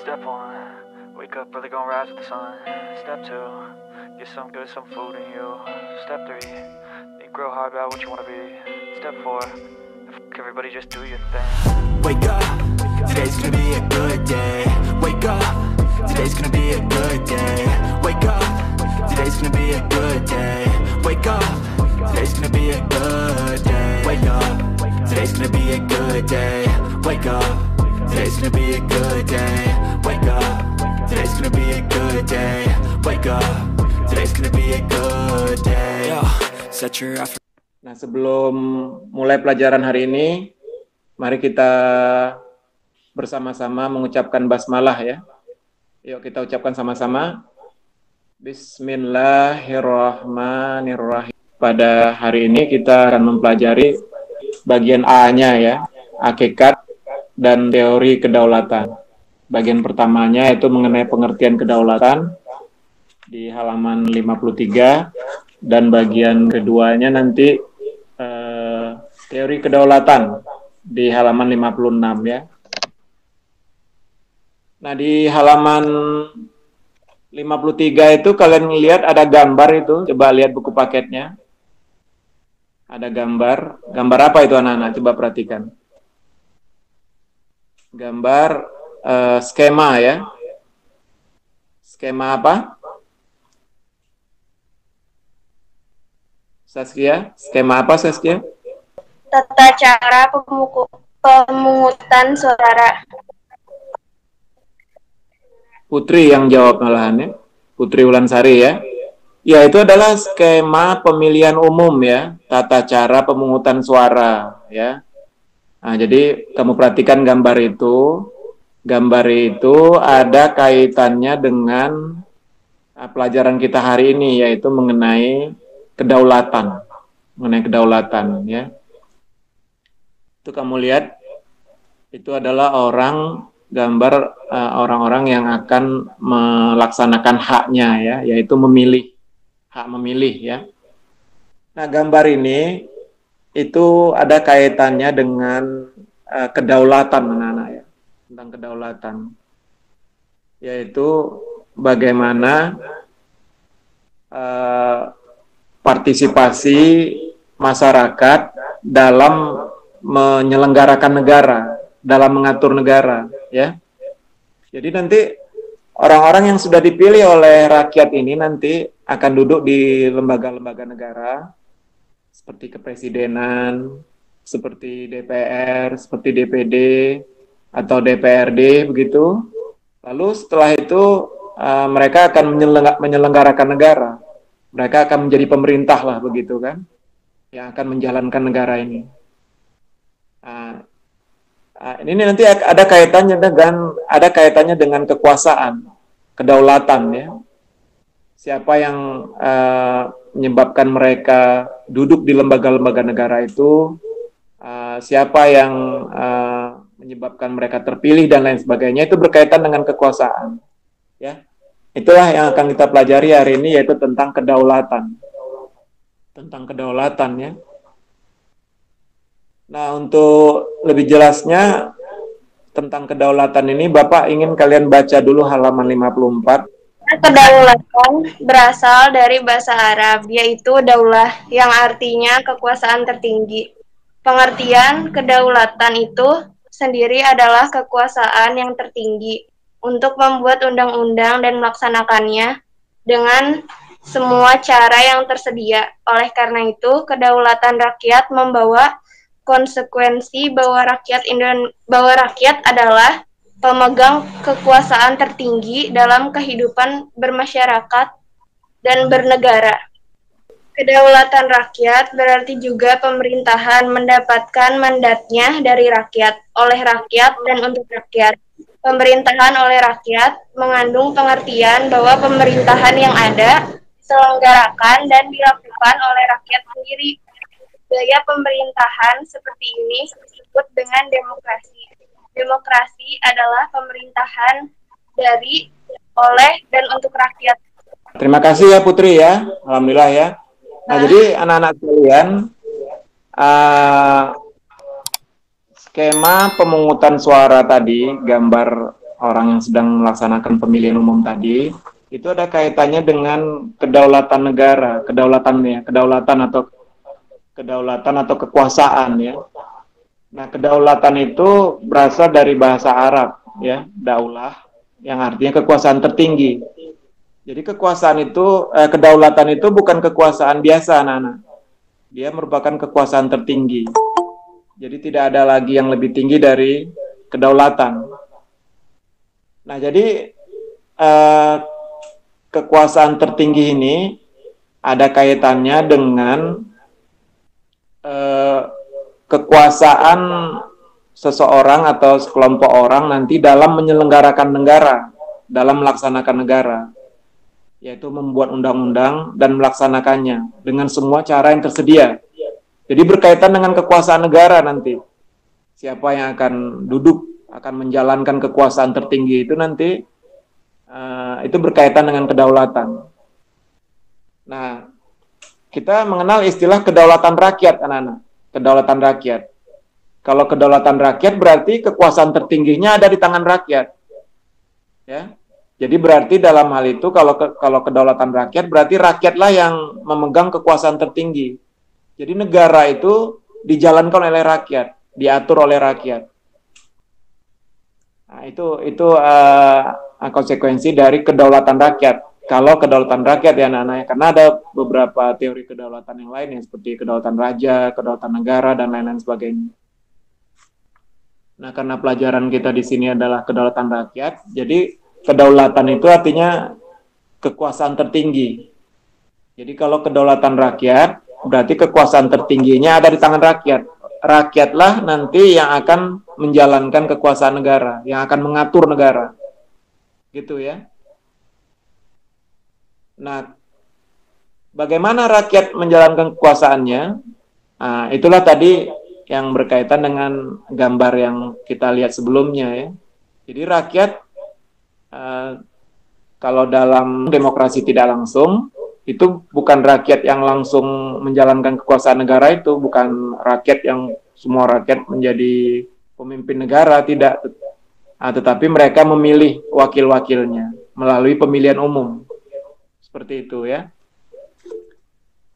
Step one, wake up early, gonna rise with the sun. Step two, get some good, some food in you. Step three, think real hard about what you wanna be. Step four, everybody just do your thing. Wake up, today's gonna be a good day. Wake up, today's gonna be a good day. Wake up, today's gonna be a good day. Wake up, today's gonna be a good day. Wake up, today's gonna be a good day. Wake up, today's gonna be a good day. Wake up, today's gonna be a good day. Wake up, today's gonna be a good day. Yo, set your effort. Nah, sebelum mulai pelajaran hari ini, mari kita bersama-sama mengucapkan basmalah ya. Yuk kita ucapkan sama-sama. Bismillahirrahmanirrahim. Pada hari ini kita akan mempelajari bagian A-nya ya, hakikat dan teori kedaulatan. Bagian pertamanya yaitu mengenai pengertian kedaulatan di halaman 53 dan bagian keduanya nanti teori kedaulatan di halaman 56 ya. Nah, di halaman 53 itu kalian lihat ada gambar itu, coba lihat buku paketnya. Ada gambar. Gambar apa itu anak-anak? Coba perhatikan. Gambar skema ya. Skema apa? Saskia, skema apa Saskia? Tata cara pemungutan suara. Putri yang jawab malahan ya. Putri Wulansari ya. Ya, itu adalah skema pemilihan umum ya, tata cara pemungutan suara ya. Nah, jadi kamu perhatikan gambar itu. Gambar itu ada kaitannya dengan pelajaran kita hari ini, yaitu mengenai kedaulatan. Mengenai kedaulatan ya. Itu kamu lihat, itu adalah gambar orang-orang yang akan melaksanakan haknya ya, yaitu memilih, hak memilih ya. Nah, gambar ini itu ada kaitannya dengan kedaulatan anak-anak ya, tentang kedaulatan, yaitu bagaimana partisipasi masyarakat dalam menyelenggarakan negara, dalam mengatur negara ya. Jadi nanti orang-orang yang sudah dipilih oleh rakyat ini nanti akan duduk di lembaga-lembaga negara seperti kepresidenan, seperti DPR, seperti DPD atau DPRD begitu. Lalu setelah itu mereka akan menyelenggarakan negara. Mereka akan menjadi pemerintah lah begitu kan, yang akan menjalankan negara ini. Ini nanti ada kaitannya dengan kekuasaan, kedaulatan ya. Siapa yang menyebabkan mereka duduk di lembaga-lembaga negara itu, siapa yang menyebabkan mereka terpilih dan lain sebagainya, itu berkaitan dengan kekuasaan ya. Itulah yang akan kita pelajari hari ini, yaitu tentang kedaulatan. Tentang kedaulatan ya. Nah, untuk lebih jelasnya tentang kedaulatan ini, Bapak ingin kalian baca dulu halaman 54. Kedaulatan berasal dari bahasa Arab, yaitu daulah, yang artinya kekuasaan tertinggi. Pengertian kedaulatan itu sendiri adalah kekuasaan yang tertinggi untuk membuat undang-undang dan melaksanakannya dengan semua cara yang tersedia. Oleh karena itu, kedaulatan rakyat membawa konsekuensi bahwa rakyat adalah pemegang kekuasaan tertinggi dalam kehidupan bermasyarakat dan bernegara. Kedaulatan rakyat berarti juga pemerintahan mendapatkan mandatnya dari rakyat, oleh rakyat, dan untuk rakyat. Pemerintahan oleh rakyat mengandung pengertian bahwa pemerintahan yang ada diselenggarakan dan dilakukan oleh rakyat sendiri. Gaya pemerintahan seperti ini disebut dengan demokrasi. Demokrasi adalah pemerintahan dari, oleh, dan untuk rakyat. Terima kasih ya Putri ya, alhamdulillah ya. Nah, jadi anak-anak sekalian, skema pemungutan suara tadi, gambar orang yang sedang melaksanakan pemilihan umum tadi, itu ada kaitannya dengan kedaulatan negara, kedaulatan atau kekuasaan ya. Nah, kedaulatan itu berasal dari bahasa Arab ya, daulah, yang artinya kekuasaan tertinggi. Jadi kedaulatan itu bukan kekuasaan biasa, anak-anak. Dia merupakan kekuasaan tertinggi. Jadi tidak ada lagi yang lebih tinggi dari kedaulatan. Nah, jadi kekuasaan tertinggi ini ada kaitannya dengan kekuasaan seseorang atau sekelompok orang nanti dalam menyelenggarakan negara, dalam melaksanakan negara, yaitu membuat undang-undang dan melaksanakannya dengan semua cara yang tersedia. Jadi berkaitan dengan kekuasaan negara nanti. Siapa yang akan duduk, akan menjalankan kekuasaan tertinggi itu nanti, itu berkaitan dengan kedaulatan. Nah, kita mengenal istilah kedaulatan rakyat, anak-anak. Kedaulatan rakyat. Kalau kedaulatan rakyat berarti kekuasaan tertingginya ada di tangan rakyat. Ya. Jadi berarti dalam hal itu kalau kedaulatan rakyat berarti rakyatlah yang memegang kekuasaan tertinggi. Jadi negara itu dijalankan oleh rakyat, diatur oleh rakyat. Nah, itu konsekuensi dari kedaulatan rakyat. Kalau kedaulatan rakyat ya anak-anak, karena ada beberapa teori kedaulatan yang lain ya, seperti kedaulatan raja, kedaulatan negara, dan lain-lain sebagainya. Nah, karena pelajaran kita di sini adalah kedaulatan rakyat, jadi kedaulatan itu artinya kekuasaan tertinggi. Jadi kalau kedaulatan rakyat, berarti kekuasaan tertingginya ada di tangan rakyat. Rakyatlah nanti yang akan menjalankan kekuasaan negara, yang akan mengatur negara. Gitu ya. Nah, bagaimana rakyat menjalankan kekuasaannya? Nah, itulah tadi yang berkaitan dengan gambar yang kita lihat sebelumnya ya. Jadi rakyat kalau dalam demokrasi tidak langsung, itu bukan rakyat yang langsung menjalankan kekuasaan negara, itu bukan rakyat yang semua rakyat menjadi pemimpin negara, tidak. Tetapi mereka memilih wakil-wakilnya melalui pemilihan umum. Seperti itu ya.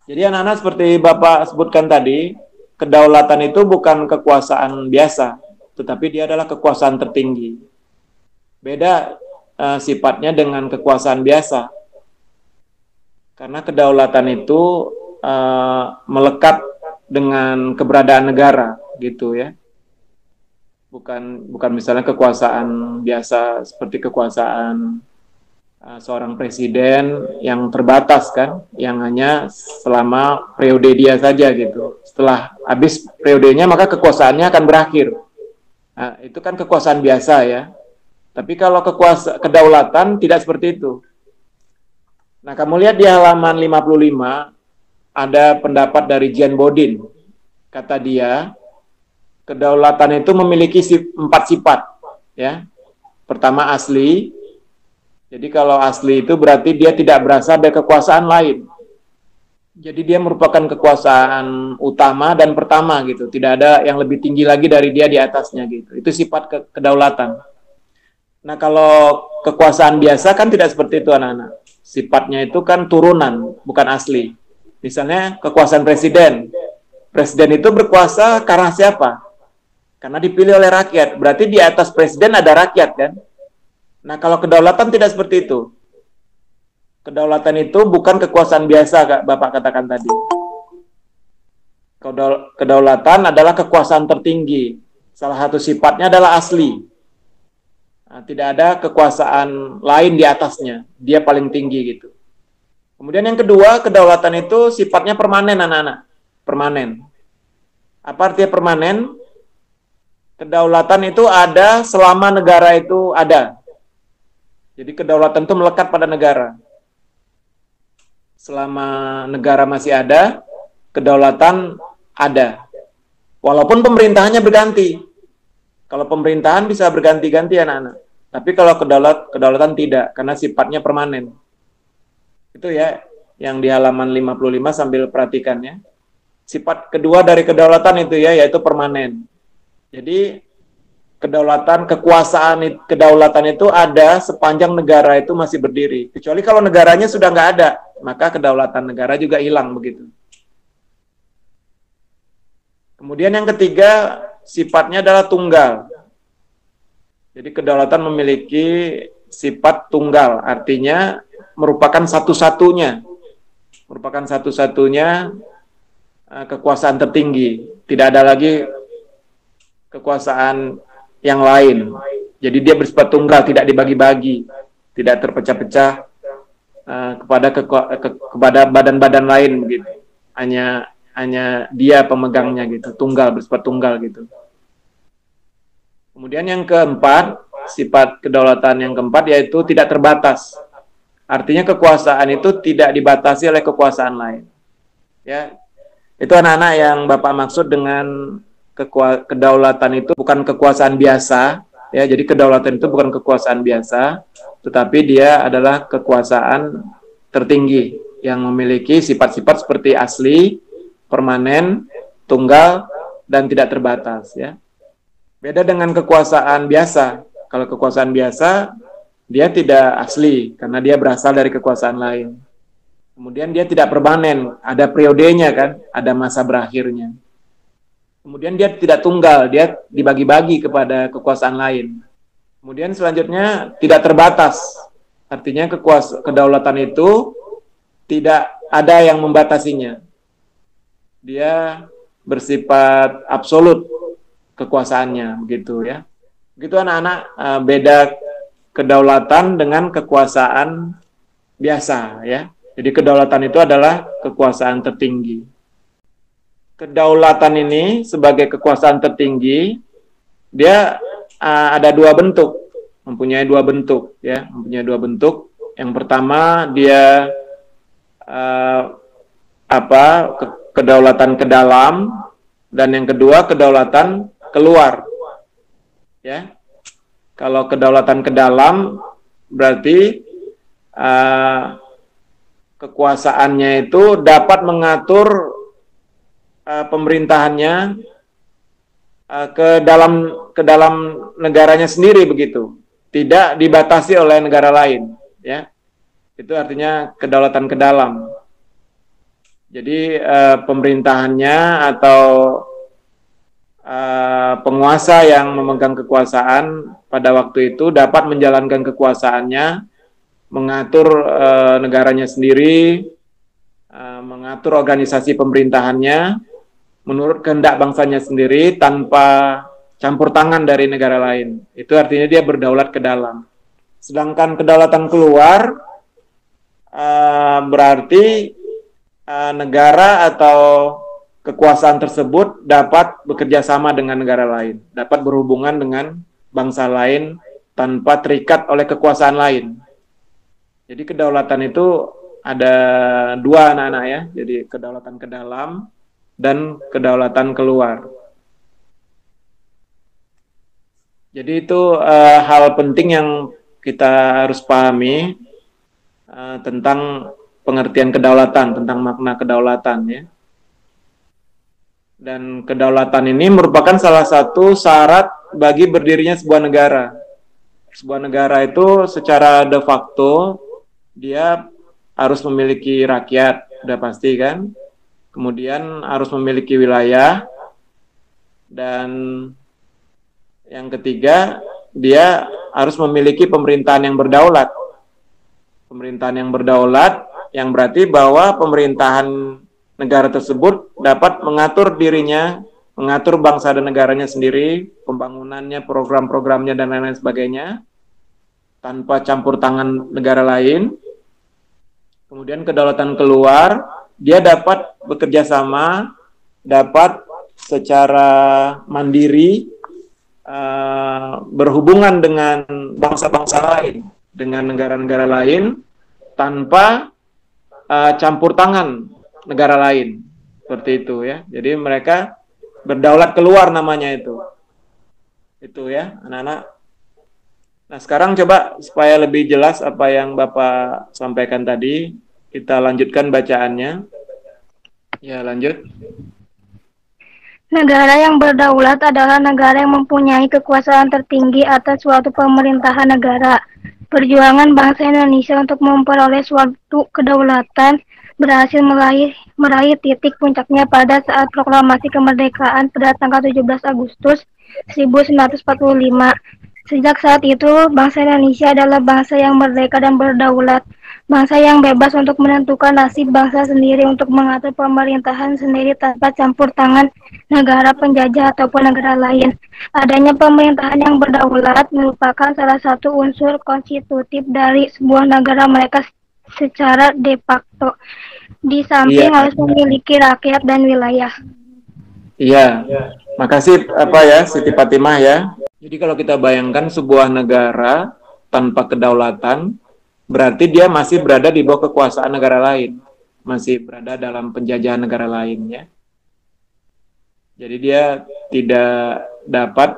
Jadi anak-anak seperti Bapak sebutkan tadi, kedaulatan itu bukan kekuasaan biasa, tetapi dia adalah kekuasaan tertinggi. Beda sifatnya dengan kekuasaan biasa. Karena kedaulatan itu melekat dengan keberadaan negara, gitu ya. Bukan misalnya kekuasaan biasa seperti kekuasaan seorang presiden yang terbatas kan, yang hanya selama periode dia saja gitu. Setelah habis periodenya maka kekuasaannya akan berakhir. Nah, itu kan kekuasaan biasa ya. Tapi kalau kedaulatan tidak seperti itu. Nah, kamu lihat di halaman 55 ada pendapat dari Jean Bodin. Kata dia, kedaulatan itu memiliki 4 sifat ya. Pertama asli. Jadi kalau asli itu berarti dia tidak berasal dari kekuasaan lain. Jadi dia merupakan kekuasaan utama dan pertama gitu. Tidak ada yang lebih tinggi lagi dari dia di atasnya gitu. Itu sifat kedaulatan. Nah, kalau kekuasaan biasa kan tidak seperti itu anak-anak. Sifatnya itu kan turunan, bukan asli. Misalnya kekuasaan presiden. Presiden itu berkuasa karena siapa? Karena dipilih oleh rakyat. Berarti di atas presiden ada rakyat kan? Nah, kalau kedaulatan tidak seperti itu. Kedaulatan itu bukan kekuasaan biasa, Bapak katakan tadi. Kedaulatan adalah kekuasaan tertinggi. Salah satu sifatnya adalah asli. Nah, tidak ada kekuasaan lain di atasnya. Dia paling tinggi gitu. Kemudian yang kedua, kedaulatan itu sifatnya permanen, anak-anak. Permanen. Apa artinya permanen? Kedaulatan itu ada selama negara itu ada. Jadi kedaulatan itu melekat pada negara. Selama negara masih ada, kedaulatan ada. Walaupun pemerintahannya berganti. Kalau pemerintahan bisa berganti-ganti anak-anak. Tapi kalau kedaulatan tidak, karena sifatnya permanen. Itu ya, yang di halaman 55 sambil perhatikan ya. Sifat kedua dari kedaulatan itu ya, yaitu permanen. Jadi kedaulatan itu ada sepanjang negara itu masih berdiri. Kecuali kalau negaranya sudah nggak ada, maka kedaulatan negara juga hilang begitu. Kemudian yang ketiga, sifatnya adalah tunggal. Jadi kedaulatan memiliki sifat tunggal, artinya merupakan satu-satunya kekuasaan tertinggi. Tidak ada lagi kekuasaan yang lain. Jadi dia bersifat tunggal, tidak dibagi-bagi, tidak terpecah-pecah kepada badan-badan lain begitu. Hanya dia pemegangnya gitu, tunggal, bersifat tunggal gitu. Kemudian yang keempat, sifat kedaulatan yang keempat yaitu tidak terbatas. Artinya kekuasaan itu tidak dibatasi oleh kekuasaan lain. Ya, itu anak-anak yang Bapak maksud dengan kedaulatan itu bukan kekuasaan biasa. Ya, jadi kedaulatan itu bukan kekuasaan biasa, tetapi dia adalah kekuasaan tertinggi yang memiliki sifat-sifat seperti asli, permanen, tunggal, dan tidak terbatas. Ya, beda dengan kekuasaan biasa. Kalau kekuasaan biasa dia tidak asli karena dia berasal dari kekuasaan lain. Kemudian dia tidak permanen, ada periodenya kan, ada masa berakhirnya. Kemudian dia tidak tunggal, dia dibagi-bagi kepada kekuasaan lain. Kemudian selanjutnya tidak terbatas. Artinya kedaulatan itu tidak ada yang membatasinya. Dia bersifat absolut kekuasaannya, begitu ya. Begitu anak-anak, beda kedaulatan dengan kekuasaan biasa ya. Jadi kedaulatan itu adalah kekuasaan tertinggi. Kedaulatan ini sebagai kekuasaan tertinggi, dia ada dua bentuk, mempunyai dua bentuk ya, mempunyai dua bentuk. Yang pertama dia kedaulatan ke dalam, dan yang kedua kedaulatan keluar. Ya. Kalau kedaulatan ke dalam berarti kekuasaannya itu dapat mengatur pemerintahannya ke dalam negaranya sendiri begitu, tidak dibatasi oleh negara lain. Ya, itu artinya kedaulatan ke dalam. Jadi pemerintahannya atau penguasa yang memegang kekuasaan pada waktu itu dapat menjalankan kekuasaannya, mengatur negaranya sendiri, mengatur organisasi pemerintahannya menurut kehendak bangsanya sendiri tanpa campur tangan dari negara lain. Itu artinya dia berdaulat ke dalam. Sedangkan kedaulatan keluar berarti negara atau kekuasaan tersebut dapat bekerja sama dengan negara lain, dapat berhubungan dengan bangsa lain tanpa terikat oleh kekuasaan lain. Jadi kedaulatan itu ada dua anak-anak ya, jadi kedaulatan ke dalam dan kedaulatan keluar. Jadi itu hal penting yang kita harus pahami tentang pengertian kedaulatan, tentang makna kedaulatan ya. Dan kedaulatan ini merupakan salah satu syarat bagi berdirinya sebuah negara. Sebuah negara itu secara de facto dia harus memiliki rakyat, sudah pasti kan. Kemudian harus memiliki wilayah. Dan yang ketiga, dia harus memiliki pemerintahan yang berdaulat. Pemerintahan yang berdaulat yang berarti bahwa pemerintahan negara tersebut dapat mengatur dirinya, mengatur bangsa dan negaranya sendiri, pembangunannya, program-programnya, dan lain-lain sebagainya, tanpa campur tangan negara lain. Kemudian kedaulatan keluar, dia dapat bekerja sama, dapat secara mandiri berhubungan dengan bangsa-bangsa lain, dengan negara-negara lain, tanpa campur tangan negara lain, seperti itu ya. Jadi mereka berdaulat keluar namanya itu ya anak-anak. Nah sekarang coba supaya lebih jelas apa yang Bapak sampaikan tadi, kita lanjutkan bacaannya. Ya lanjut. Negara yang berdaulat adalah negara yang mempunyai kekuasaan tertinggi atas suatu pemerintahan negara. Perjuangan bangsa Indonesia untuk memperoleh suatu kedaulatan berhasil meraih titik puncaknya pada saat proklamasi kemerdekaan pada tanggal 17 Agustus 1945. Sejak saat itu, bangsa Indonesia adalah bangsa yang merdeka dan berdaulat. Bangsa yang bebas untuk menentukan nasib bangsa sendiri, untuk mengatur pemerintahan sendiri tanpa campur tangan negara penjajah ataupun negara lain. Adanya pemerintahan yang berdaulat merupakan salah satu unsur konstitutif dari sebuah negara mereka secara de facto. Di samping harus memiliki rakyat dan wilayah. Iya, makasih Siti Fatimah ya. Jadi kalau kita bayangkan sebuah negara tanpa kedaulatan, berarti dia masih berada di bawah kekuasaan negara lain, masih berada dalam penjajahan negara lain ya. Jadi dia tidak dapat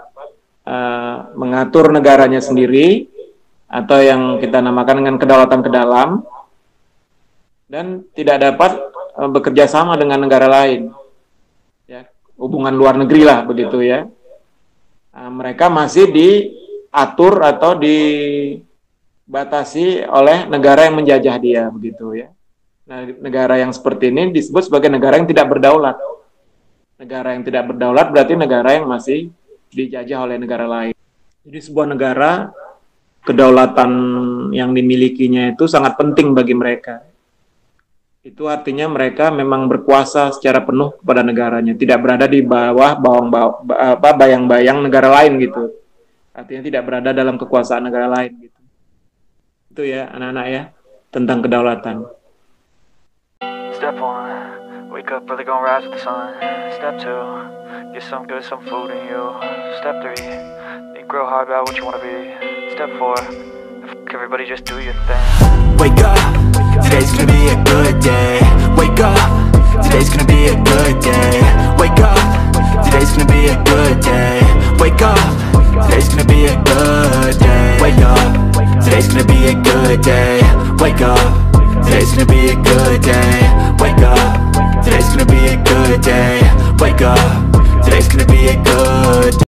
mengatur negaranya sendiri, atau yang kita namakan dengan kedaulatan ke dalam, dan tidak dapat bekerja sama dengan negara lain. Ya, hubungan luar negeri lah begitu ya. Mereka masih diatur atau dibatasi oleh negara yang menjajah dia begitu ya. Nah, negara yang seperti ini disebut sebagai negara yang tidak berdaulat. Negara yang tidak berdaulat berarti negara yang masih dijajah oleh negara lain. Jadi sebuah negara, kedaulatan yang dimilikinya itu sangat penting bagi mereka. Itu artinya mereka memang berkuasa secara penuh kepada negaranya, tidak berada di bawah bayang-bayang negara lain gitu. Artinya tidak berada dalam kekuasaan negara lain gitu. Itu ya anak-anak ya, tentang kedaulatan. Step 1, wake up early, gonna rise with the sun. Step 2, get some food in you. Step 3, think real hard about what you wanna be. Step 4, everybody just do your thing. Wake up, today's gonna be a good day. Wake up, today's gonna be a good day. Wake up, today's gonna be a good day. Wake up, today's gonna be a good day. Wake up, today's gonna be a good day. Wake up, today's gonna be a good day. Wake up, today's gonna be a good day. Wake up, today's gonna be a good